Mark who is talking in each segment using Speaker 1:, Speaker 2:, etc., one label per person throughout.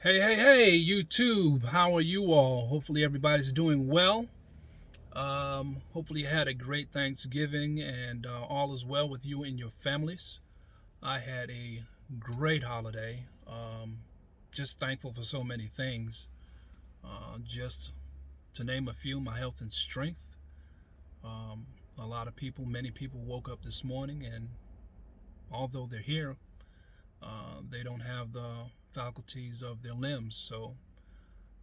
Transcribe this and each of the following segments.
Speaker 1: Hey, YouTube. How are you all? Hopefully, everybody's doing well. Hopefully, you had a great Thanksgiving and all is well with you and your families. I had a great holiday. Just thankful for so many things. Just to name a few, my health and strength. Um, many people woke up this morning, and although they're here, they don't have the faculties of their limbs. So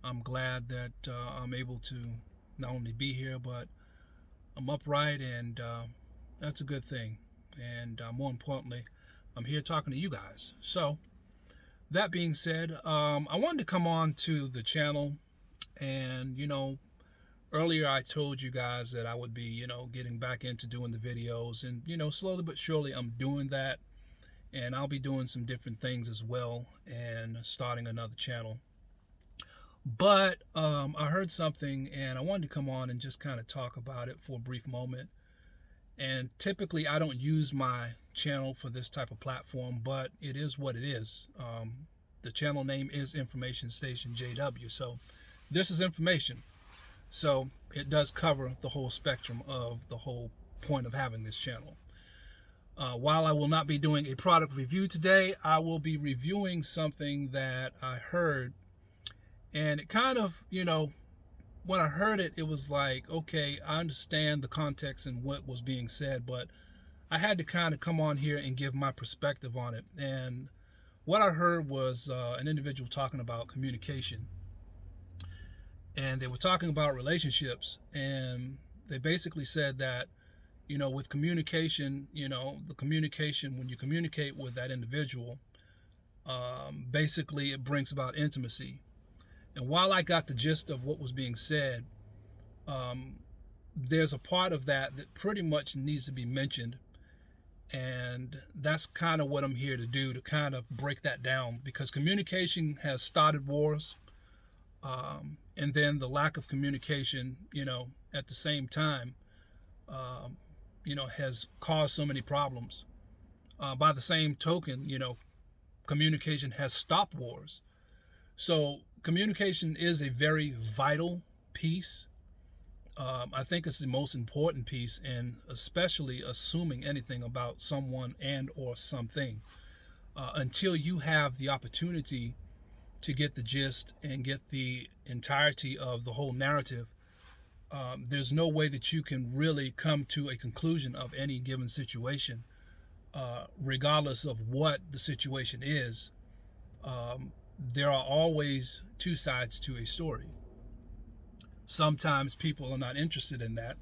Speaker 1: I'm glad that I'm able to not only be here, but I'm upright, and that's a good thing. And more importantly, I'm here talking to you guys. So, that being said, I wanted to come on to the channel, and earlier I told you guys that I would be, getting back into doing the videos, and slowly but surely I'm doing that, and I'll be doing some different things as well, and starting another channel. But I heard something and I wanted to come on and just kind of talk about it for a brief moment. And typically, I don't use my channel for this type of platform, but it is what it is. The channel name is InformationStationJW. So this is information. So it does cover the whole spectrum of the whole point of having this channel. While I will not be doing a product review today, I will be reviewing something that I heard. And it kind of, when I heard it, it was like, okay, I understand the context and what was being said, but I had to kind of come on here and give my perspective on it. And what I heard was an individual talking about communication. And they were talking about relationships. And they basically said that, with communication, the communication, when you communicate with that individual, basically it brings about intimacy. And while I got the gist of what was being said, there's a part of that that pretty much needs to be mentioned. And that's kind of what I'm here to do, to kind of break that down, because communication has started wars. And then the lack of communication, at the same time, has caused so many problems. By the same token, communication has stopped wars. So communication is a very vital piece. I think it's the most important piece, and especially assuming anything about someone and or something. Until you have the opportunity to get the gist and get the entirety of the whole narrative, there's no way that you can really come to a conclusion of any given situation, regardless of what the situation is. There are always two sides to a story. Sometimes people are not interested in that,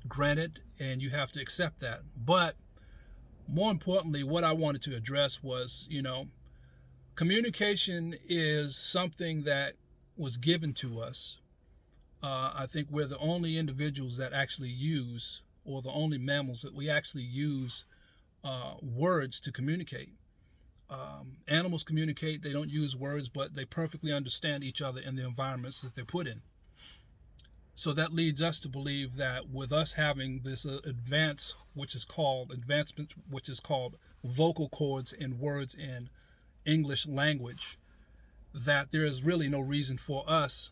Speaker 1: granted, and you have to accept that. But more importantly, what I wanted to address was, communication is something that was given to us. I think we're the only individuals that actually use, or the only mammals that we actually use words to communicate. Animals communicate, they don't use words, but they perfectly understand each other in the environments that they're put in. So that leads us to believe that with us having this advancement, which is called vocal cords and words in English language, that there is really no reason for us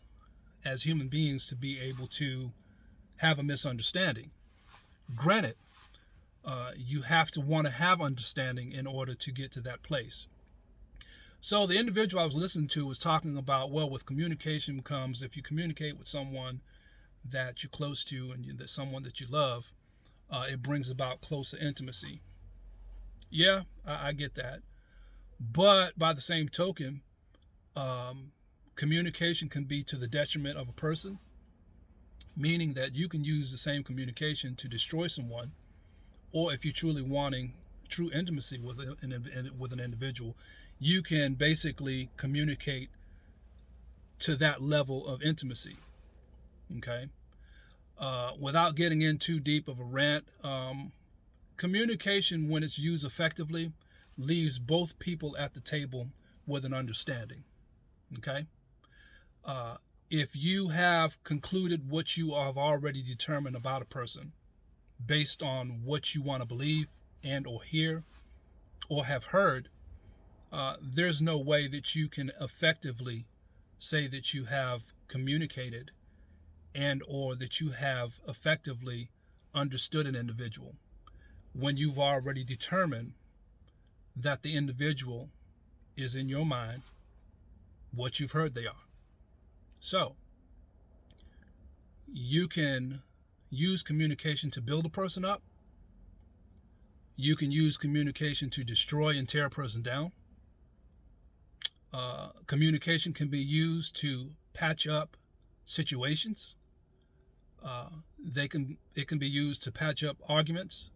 Speaker 1: as human beings to be able to have a misunderstanding. Granted, you have to want to have understanding in order to get to that place. So the individual I was listening to was talking about, well, with communication comes, if you communicate with someone that you're close to and that someone that you love, it brings about closer intimacy. Yeah, I get that. But by the same token, communication can be to the detriment of a person, meaning that you can use the same communication to destroy someone, or if you're truly wanting true intimacy with an individual, you can basically communicate to that level of intimacy. Okay? Without getting in too deep of a rant, communication, when it's used effectively, leaves both people at the table with an understanding. Okay? If you have concluded what you have already determined about a person based on what you want to believe and or hear or have heard, there's no way that you can effectively say that you have communicated and or that you have effectively understood an individual when you've already determined that the individual is in your mind what you've heard they are. So you can use communication to build a person up. You can use communication to destroy and tear a person down. Communication can be used to patch up situations. It can be used to patch up arguments.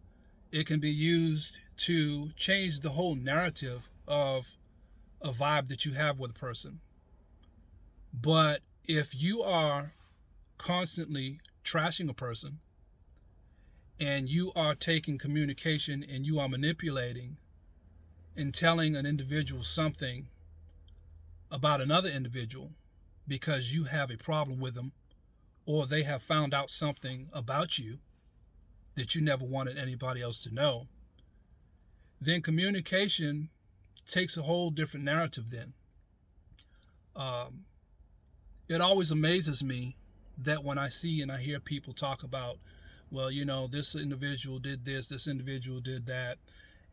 Speaker 1: It can be used to change the whole narrative of a vibe that you have with a person. But if you are constantly trashing a person and you are taking communication and you are manipulating and telling an individual something about another individual because you have a problem with them or they have found out something about you that you never wanted anybody else to know, then communication takes a whole different narrative then. It always amazes me that when I see and I hear people talk about, well, you know, this individual did this individual did that,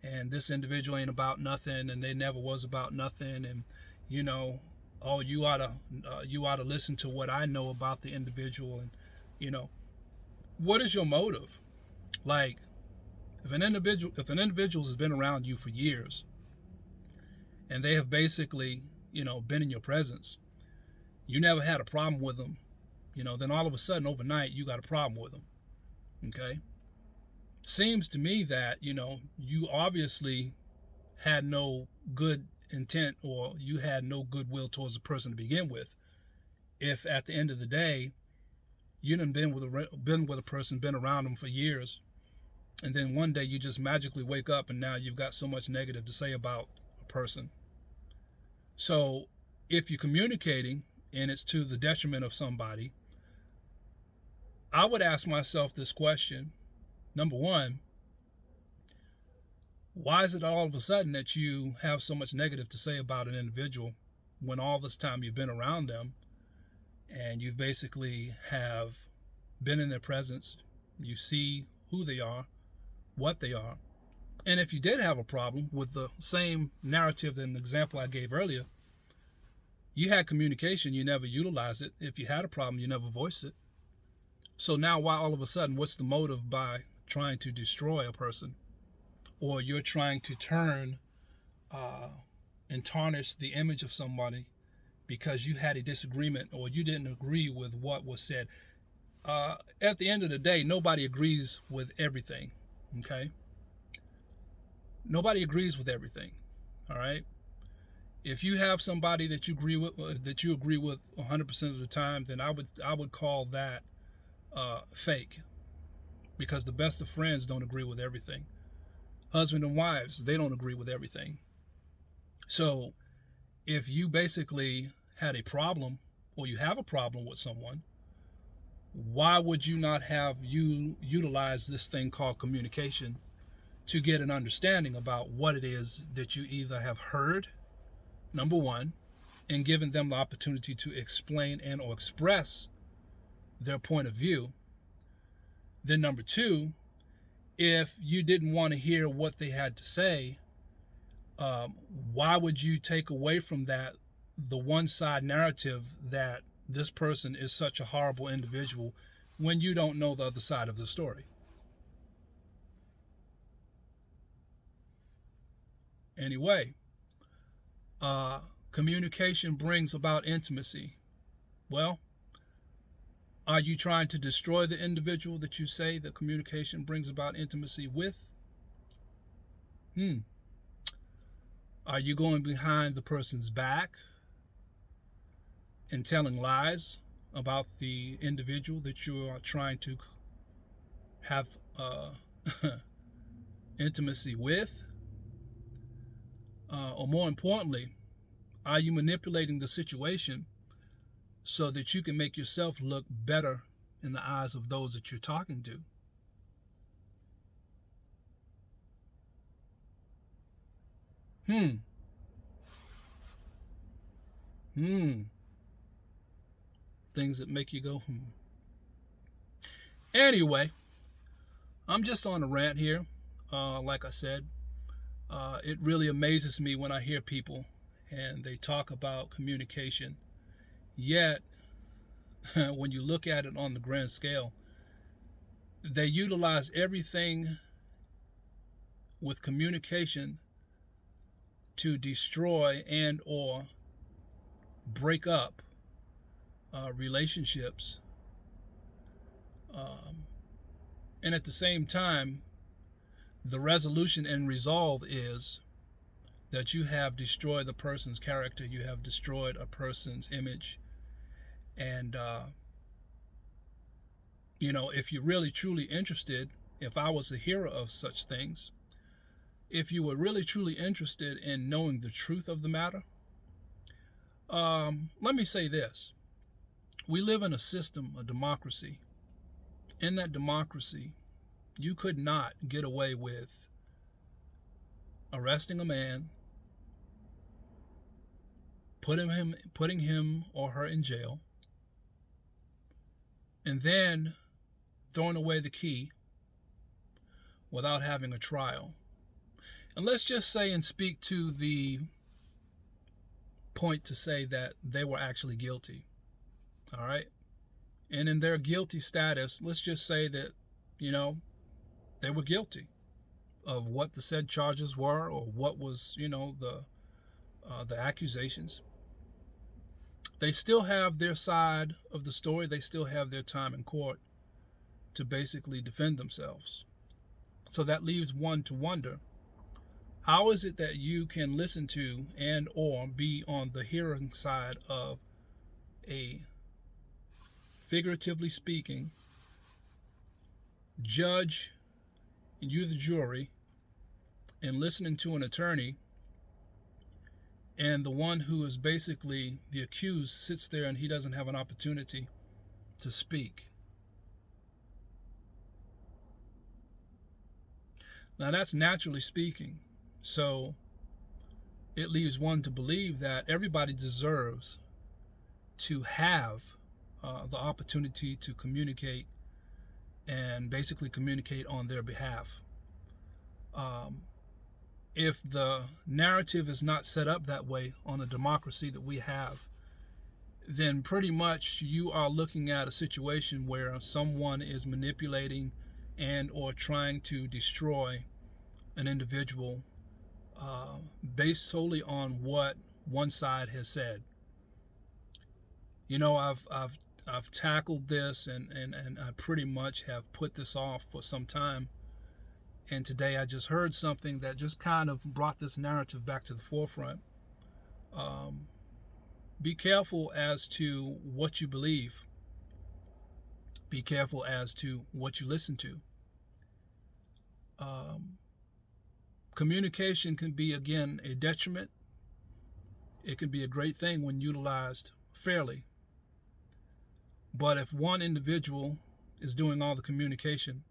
Speaker 1: and this individual ain't about nothing, and they never was about nothing, and you know, oh, you ought to listen to what I know about the individual, and you know, what is your motive? Like, if an individual has been around you for years, and they have basically, you know, been in your presence, you never had a problem with them, you know, then all of a sudden overnight you got a problem with them. Okay? Seems to me that, you know, you obviously had no good intent or you had no goodwill towards the person to begin with. If at the end of the day, you done been with a person, been around them for years, and then one day you just magically wake up and now you've got so much negative to say about a person. So if you're communicating and it's to the detriment of somebody, I would ask myself this question. Number one, why is it all of a sudden that you have so much negative to say about an individual when all this time you've been around them and you basically have been in their presence, you see who they are, what they are, and if you did have a problem with the same narrative and example I gave earlier, you had communication, you never utilized it. If you had a problem, you never voiced it. So now why all of a sudden, what's the motive by trying to destroy a person? Or you're trying to turn and tarnish the image of somebody because you had a disagreement or you didn't agree with what was said. At the end of the day, nobody agrees with everything, okay? Nobody agrees with everything, all right? If you have somebody that you agree with 100% of the time, then I would call that fake, because the best of friends don't agree with everything. Husband and wives, they don't agree with everything. So if you basically had a problem or you have a problem with someone, why would you not have you utilize this thing called communication to get an understanding about what it is that you either have heard, number one, and given them the opportunity to explain and or express their point of view. Then number two, if you didn't want to hear what they had to say, why would you take away from that the one side narrative that this person is such a horrible individual when you don't know the other side of the story? Anyway, communication brings about intimacy. Well, are you trying to destroy the individual that you say that communication brings about intimacy with? Are you going behind the person's back and telling lies about the individual that you are trying to have intimacy with? Or more importantly, are you manipulating the situation so that you can make yourself look better in the eyes of those that you're talking to? Hmm. Things that make you go, hmm. Anyway, I'm just on a rant here. Like I said, it really amazes me when I hear people and they talk about communication. Yet, when you look at it on the grand scale, they utilize everything with communication to destroy and or break up relationships, and at the same time the resolution and resolve is that you have destroyed the person's character, you have destroyed a person's image. And if you're really truly interested, if I was a hero of such things, if you were really truly interested in knowing the truth of the matter, let me say this. We live in a system, a democracy. In that democracy, you could not get away with arresting a man, putting him or her in jail, and then throwing away the key without having a trial. And let's just say and speak to the point to say that they were actually guilty. All right? And in their guilty status, let's just say that, they were guilty of what the said charges were, or what was, the accusations. They still have their side of the story. They still have their time in court to basically defend themselves. So that leaves one to wonder, how is it that you can listen to and or be on the hearing side of a, figuratively speaking, judge, and you the jury, and listening to an attorney, and the one who is basically the accused sits there and he doesn't have an opportunity to speak? Now that's naturally speaking. So it leaves one to believe that everybody deserves to have the opportunity to communicate, and basically communicate on their behalf. If the narrative is not set up that way on the democracy that we have, then pretty much you are looking at a situation where someone is manipulating and or trying to destroy an individual based solely on what one side has said. I've tackled this and I pretty much have put this off for some time. And today I just heard something that just kind of brought this narrative back to the forefront. Be careful as to what you believe. Be careful as to what you listen to. Communication can be, again, a detriment. It can be a great thing when utilized fairly. But if one individual is doing all the communication,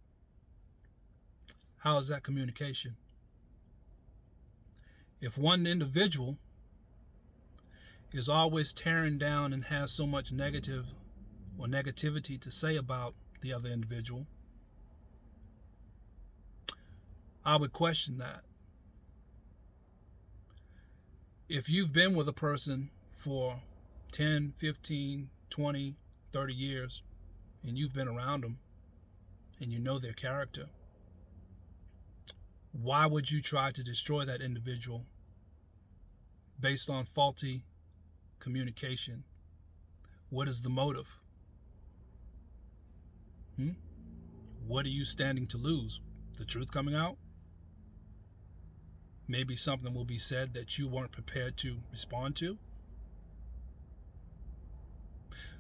Speaker 1: how is that communication? If one individual is always tearing down and has so much negative or negativity to say about the other individual, I would question that. If you've been with a person for 10, 15, 20, 30 years, and you've been around them, and you know their character, why would you try to destroy that individual based on faulty communication? What is the motive? What are you standing to lose? The truth coming out? Maybe something will be said that you weren't prepared to respond to.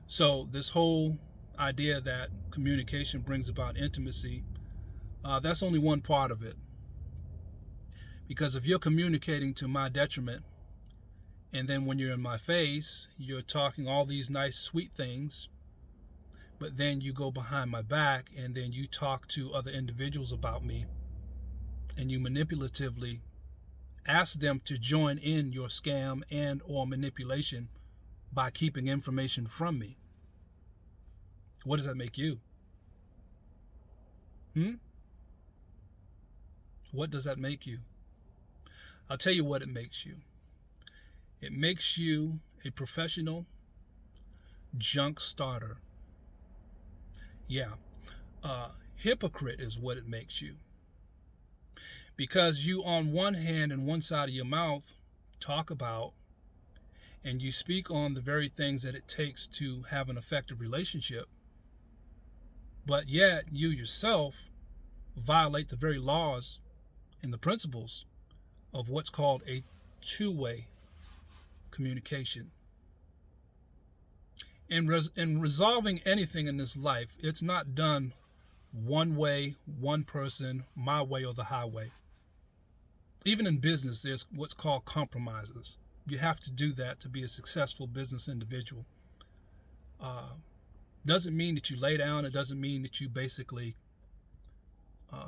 Speaker 1: So this whole idea that communication brings about intimacy, that's only one part of it. Because if you're communicating to my detriment, and then when you're in my face, you're talking all these nice, sweet things, but then you go behind my back and then you talk to other individuals about me, and you manipulatively ask them to join in your scam and or manipulation by keeping information from me. What does that make you? What does that make you? I'll tell you what it makes you. It makes you a professional junk starter. Yeah. Hypocrite is what it makes you. Because you, on one hand and one side of your mouth, talk about and you speak on the very things that it takes to have an effective relationship, but yet you yourself violate the very laws and the principles of what's called a two-way communication. In resolving anything in this life, it's not done one way, one person, my way or the highway. Even in business, there's what's called compromises. You have to do that to be a successful business individual. Doesn't mean that you lay down. It doesn't mean that you basically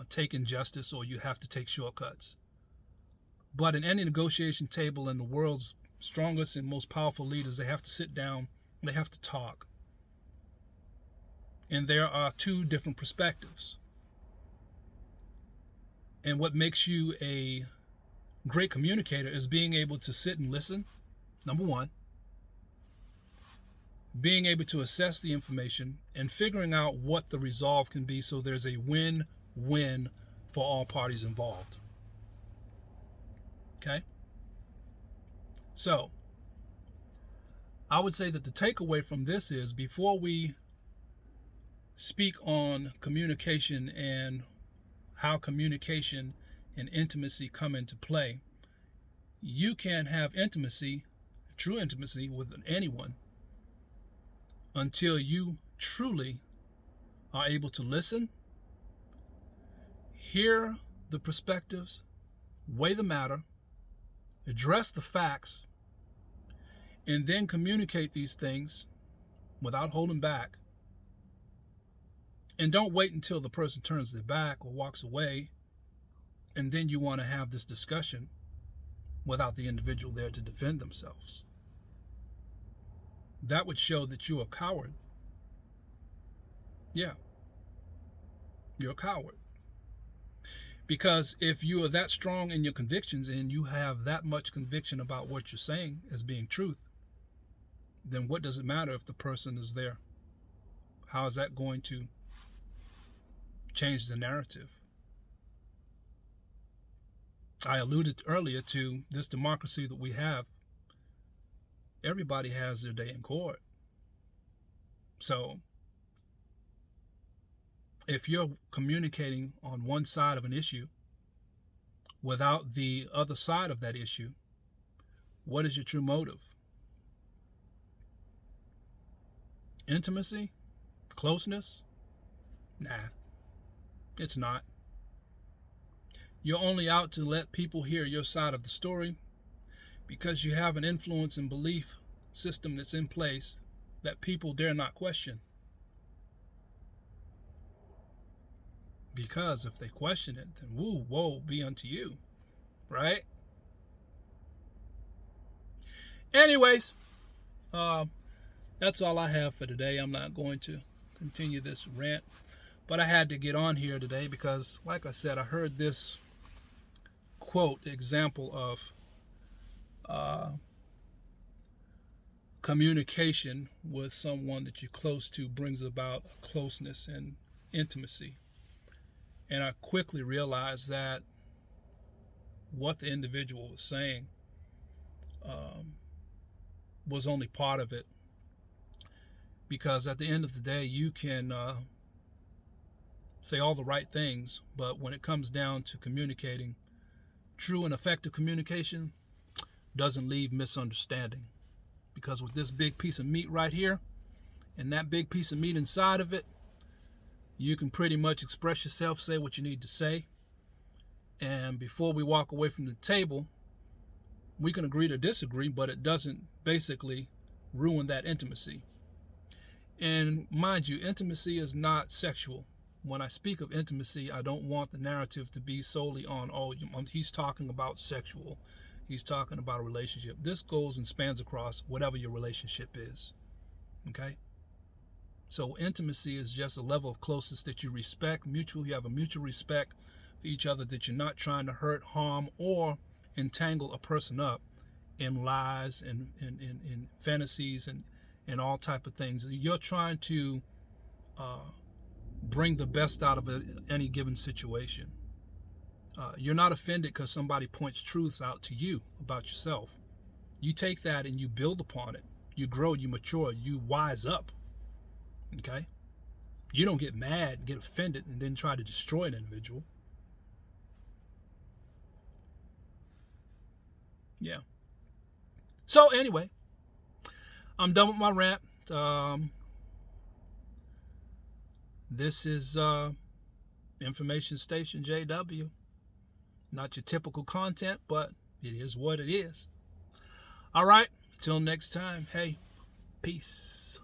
Speaker 1: take injustice or you have to take shortcuts. But in any negotiation table, in the world's strongest and most powerful leaders, they have to sit down, they have to talk. And there are two different perspectives. And what makes you a great communicator is being able to sit and listen, number one, being able to assess the information and figuring out what the resolve can be so there's a win-win for all parties involved. Okay? So, I would say that the takeaway from this is before we speak on communication and how communication and intimacy come into play, you can have intimacy, true intimacy with anyone until you truly are able to listen, hear the perspectives, weigh the matter, address the facts, and then communicate these things without holding back. And don't wait until the person turns their back or walks away, and then you want to have this discussion without the individual there to defend themselves. That would show that you're a coward. Yeah, you're a coward. Because if you are that strong in your convictions and you have that much conviction about what you're saying as being truth, then what does it matter if the person is there? How is that going to change the narrative? I alluded earlier to this democracy that we have. Everybody has their day in court. So if you're communicating on one side of an issue without the other side of that issue, what is your true motive? Intimacy? Closeness? Nah, it's not. You're only out to let people hear your side of the story because you have an influence and belief system that's in place that people dare not question. Because if they question it, then woe be unto you, right? Anyways, that's all I have for today. I'm not going to continue this rant, but I had to get on here today because, like I said, I heard this quote example of communication with someone that you're close to brings about closeness and intimacy. And I quickly realized that what the individual was saying was only part of it. Because at the end of the day, you can say all the right things, but when it comes down to communicating, true and effective communication doesn't leave misunderstanding. Because with this big piece of meat right here, and that big piece of meat inside of it, you can pretty much express yourself, say what you need to say. And before we walk away from the table, we can agree to disagree, but it doesn't basically ruin that intimacy. And mind you, intimacy is not sexual. When I speak of intimacy, I don't want the narrative to be solely on, oh, he's talking about sexual He's talking about a relationship. This goes and spans across whatever your relationship is. Okay? So intimacy is just a level of closeness that you respect, you have a mutual respect for each other, that you're not trying to hurt, harm, or entangle a person up in lies and in fantasies and all type of things. You're trying to bring the best out of any given situation. You're not offended because somebody points truths out to you about yourself. You take that and you build upon it. You grow, you mature, you wise up. Okay? You don't get mad, get offended, and then try to destroy an individual. Yeah. So anyway, I'm done with my rant. This is Information Station JW. Not your typical content, but it is what it is. All right. Until next time. Hey, peace.